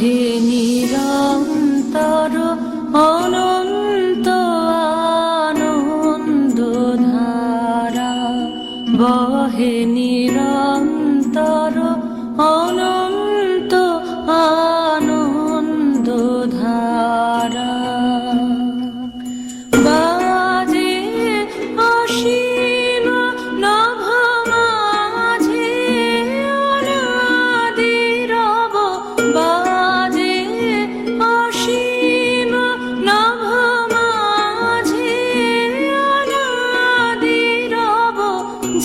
বহে নিরন্তর অনন্ত আনন্দ ধারা, বহে নিরন্তর অনন্ত আনন্দ ধারা। বাজে অসীম নভ মাঝে অনাদি রব, বাজে অসীম নভ মাঝে অনাদি রব,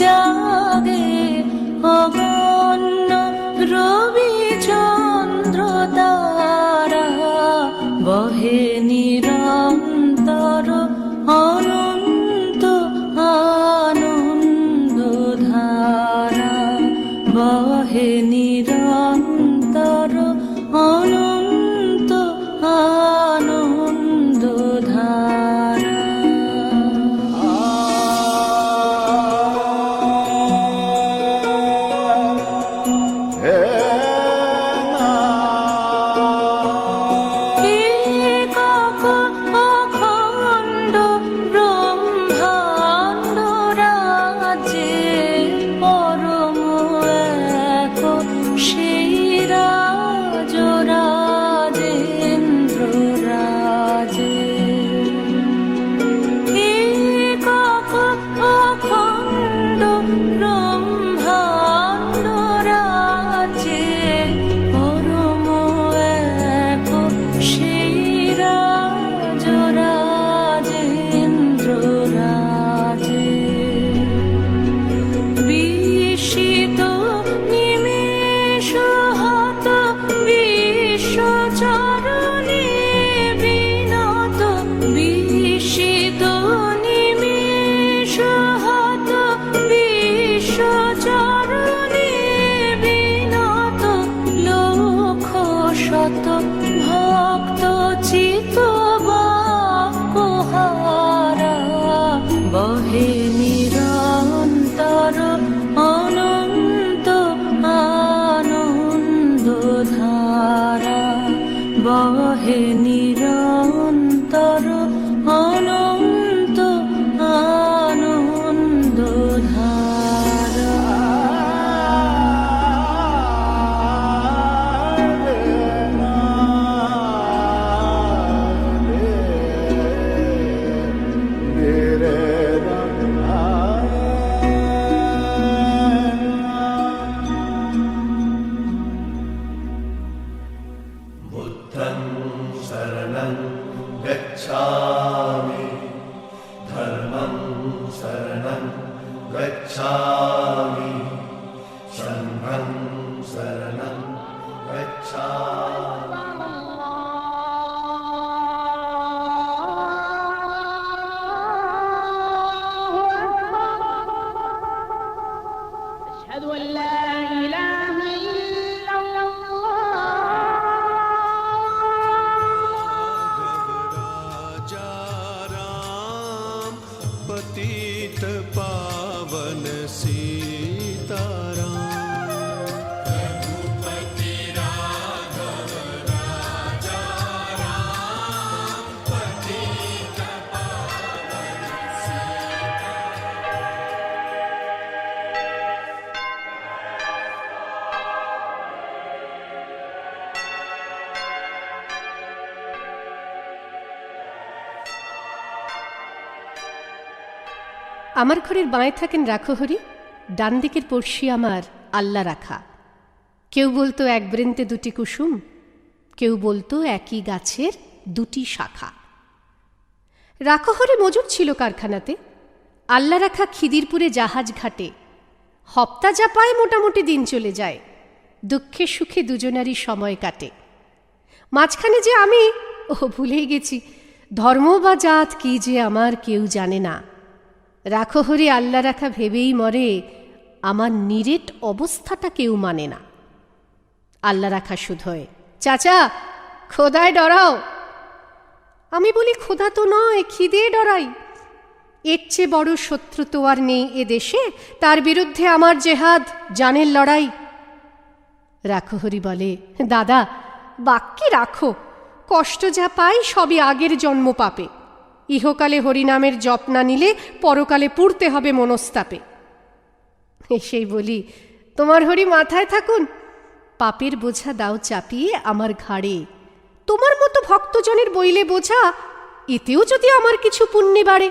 জাগে অগণ্য রবি চন্দ্র তারা, বহে নিরন্তর অনন্ত আনন্দ ধারা, বহে নিরন্তর অনন্ত আনন্দ ধারা। অখণ্ড ব্রহ্মাণ্ড রাজ্যে পরম এক সেই রাজ রাজেন্দ্র রাজে। একক অখণ্ড ব্রহ্মাণ্ড রাজ্যে পরম এক সেই রাজ রাজেন্দ্র রাজে। বিস্মিত নিমেষ হত বিশ্বচরণে বিনত, বিস্মিত নিমেষ হত বিশ্বচরণে বিনত, লক্ষ শত ভক্ত চিত বাক্যহারা, বহে নিরন্তর অনন্ত আনন্দ ধারা, বহে নিরন্তর অনন্ত আনন্দ ধারা। बुद्धं शरणं गच्छामि, धर्मं शरणं गच्छामि, संघं शरणं गच्छामि। أشهد أن لا إله إلا الله। राजा राम पतित पावन सीताराम। আমার ঘরের বাঁয়ে থাকেন রাখহরি, ডান দিকের পড়শি আমার আল্লা রাখা। কেউ বলতো এক বৃন্তে দুটি কুসুম, কেউ বলতো একই গাছের দুটি শাখা। রাখহরি মজুর ছিল কারখানাতে, আল্লা রাখা খিদিরপুরে জাহাজ ঘাটে। হপ্তা যা পায় মোটামুটি দিন চলে যায়, দুঃখে সুখে দুজনারই সময় কাটে। মাঝখানে যে আমি, ও ভুলেই গেছি, ধর্ম বা জাত কি যে আমার কেউ জানে না। রাখহরি আল্লা রাখা ভেবেই মরে, আমার নিরেট অবস্থাটা কেউ মানে না। আল্লা রাখা শুধোয়, চাচা খোদায় ডরাও। আমি বলি, খোদা তো নয়, খিদে ডরাই। এর চেয়ে বড় শত্রু তো আর নেই এ দেশে, তার বিরুদ্ধে আমার জেহাদ, জানের লড়াই। রাখহরি বলে, দাদা বাক্যে রাখো, কষ্ট যা পাই সবই আগের জন্ম পাপে। ইহকালে হরিনামের জপ না নিলে পরকালে পুড়তে হবে মনস্তাপে। সেই বলি, তোমার হরি মাথায় থাকুন, পাপের বোঝা দাও চাপিয়ে আমার ঘাড়ে। তোমার মতো ভক্তজনের বইলে বোঝা, এতেও যদি আমার কিছু পুণ্যে বাড়ে।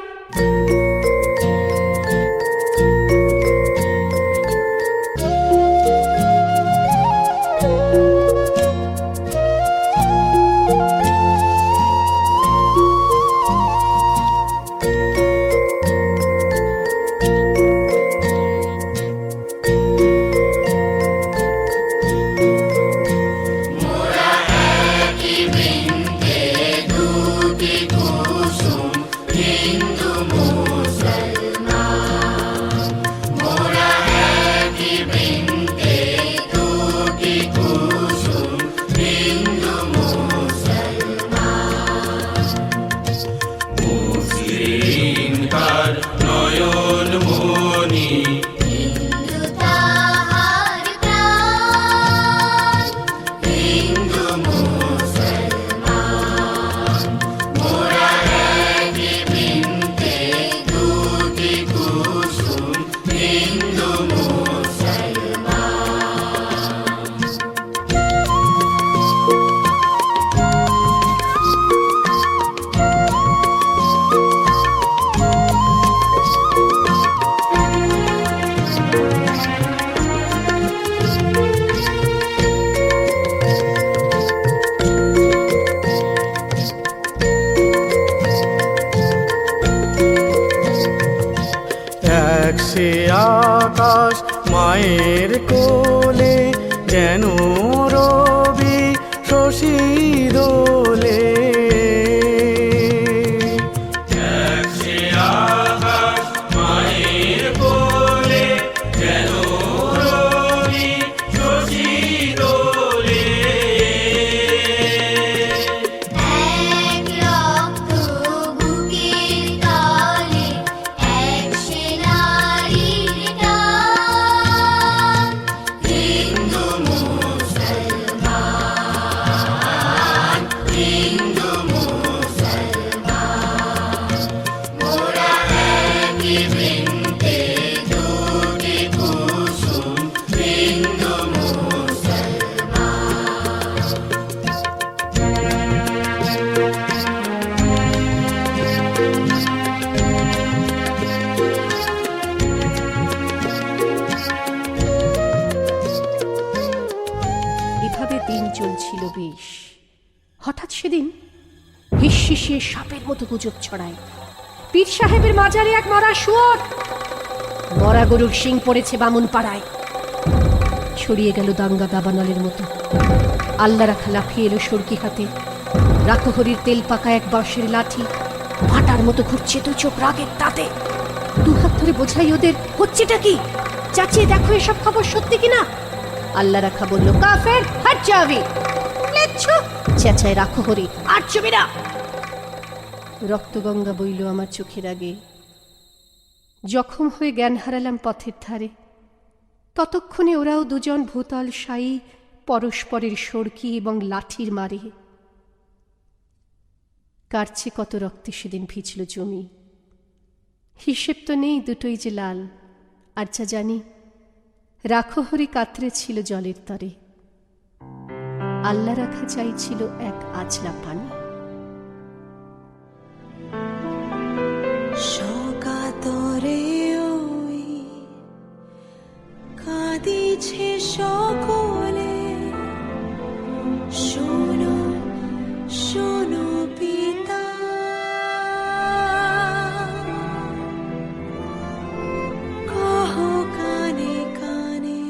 সে আকাশ মায়ের কোলে, যেন রবি শশী দোলে। সে আকাশ মায়ের কোলে, যেন রবি শশী দোলে। এভাবে দিন চলছিল বেশ। হঠাৎ সেদিন হিসশিশিয়ে সাপের মতো গুজব ছড়ায়, পীর সাহেবের মাজারে এক মরা শুয়োর, মরা গরুর শিং পড়েছে বামুন পাড়ায়। ছড়িয়ে গেল দাঙ্গা দাবানলের মতো। আল্লাহ রাখা লাফিয়ে এলো সরকি হাতে, রাখহরির তেল পাকা এক বাঁশের লাঠি ভাটার মতো ঘুরছে দু চোখ রাগের তাতে। দুহাত ধরে বোঝাই ওদের, হচ্ছেটা কি, চাচিয়ে দেখো এসব খবর সত্যি কিনা। আল্লাহ রাখা বলল, কাফের হাট যাবি। চেঁচায় রাখহরি, আর চুবি না। রক্তগঙ্গা বইল আমার চোখের আগে, জখম হয়ে জ্ঞান হারালাম পথের ধারে। ততক্ষণে ওরাও দুজন ভূতল সাই পরস্পরের সড়কি এবং লাঠির মারে। কাটছে কত রক্তে সেদিন ভিজল জমি, হিসেব তো নেই, দুটোই যে লাল। আর যা জানি, রাখহরি কাতরে ছিল জলের তরে, আল্লাহ রাখা চাইছিল এক আজলা পানি। সকাতরে ওই কাঁদিছে সকলে, শোনো শোনো পিতা, কহো কানে কানে,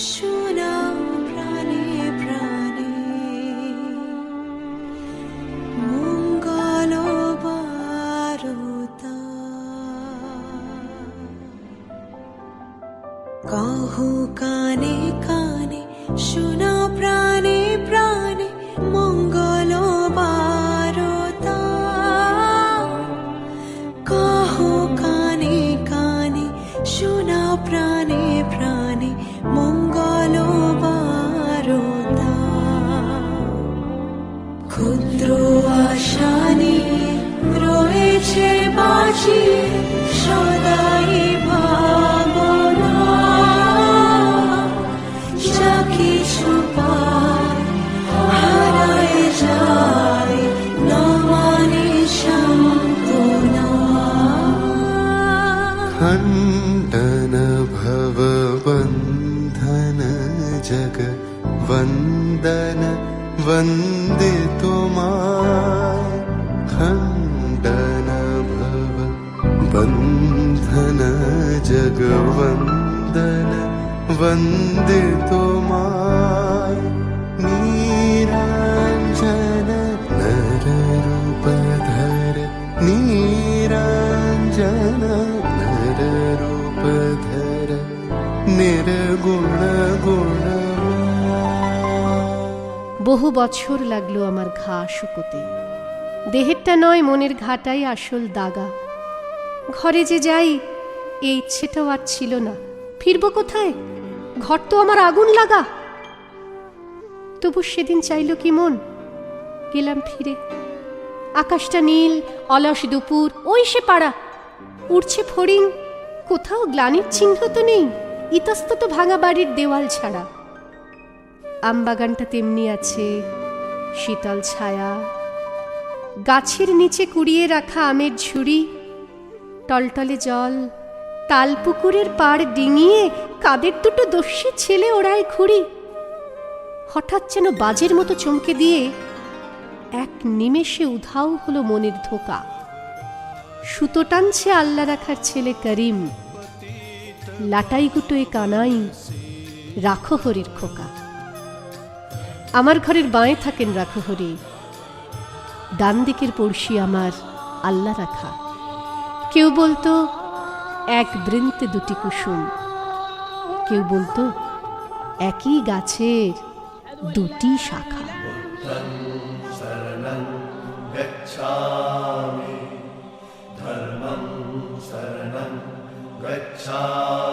শোনাও প্রাণে প্রাণে, মঙ্গল বারতা। কহো কানে কানে, শোনাও প্রাণে প্রাণে, মঙ্গল বারতা। কহো কানে কানে, শোনাও প্রাণে প্রাণে, মঙ্গল বারতা। বাঁচিয়ে সদাই ভাবনা যা কিছু পায় হারায় যায় না মানে সান্ত্বনা खण्डन भवबन्धन जग वन्दन वन्दे तुम्हाय खण्डन भव बन्धन जग वन्दन वन्दे तुम्हाय नीराञ्जन नररूपधर नीराञ्जन नररूपधर निर्गुण गुणमा বহু বছর লাগলো আমার ঘা শুকোতে, দেহেরটা নয় মনের ঘাটাই আসল দাগা। ঘরে যে যাই এই ইচ্ছেটাও আর ছিল না, ফিরবো কোথায়, ঘর তো আমার আগুন লাগা। তবু সেদিন চাইল কি মন, গেলাম ফিরে। আকাশটা নীল, অলস দুপুর, ওই সে পাড়া, উড়ছে ফড়িং, কোথাও গ্লানির চিহ্ন তো নেই, ইতস্তত ভাঙা বাড়ির দেওয়াল ছাড়া। আমবাগানটা তেমনি আছে, শীতল ছায়া, গাছের নিচে কুড়িয়ে রাখা আমের ঝুড়ি, টলটলে জল, তালপুকুরের পাড় ডিঙিয়ে কাদের দুটো দস্যি ছেলে ওড়ায় খুঁড়ি। হঠাৎ যেন বাজের মতো চমকে দিয়ে এক নিমেষে উধাও হলো মনের ধোকা। সুতো টানছে আল্লাহ রাখার ছেলে করিম, লাটাই গুটোয় কানাই রাখো হরির খোকা। আমার ঘরের বাঁয়ে থাকেন রাখো হরি, ডান দিকের পড়শি আমার আল্লাহ রাখা। কেউ বলতো এক বৃন্তে দুটি কুসুম, কেউ বলতো একই গাছের দুটি শাখা। शरणं गच्छामि धर्मं शरणं गच्छामि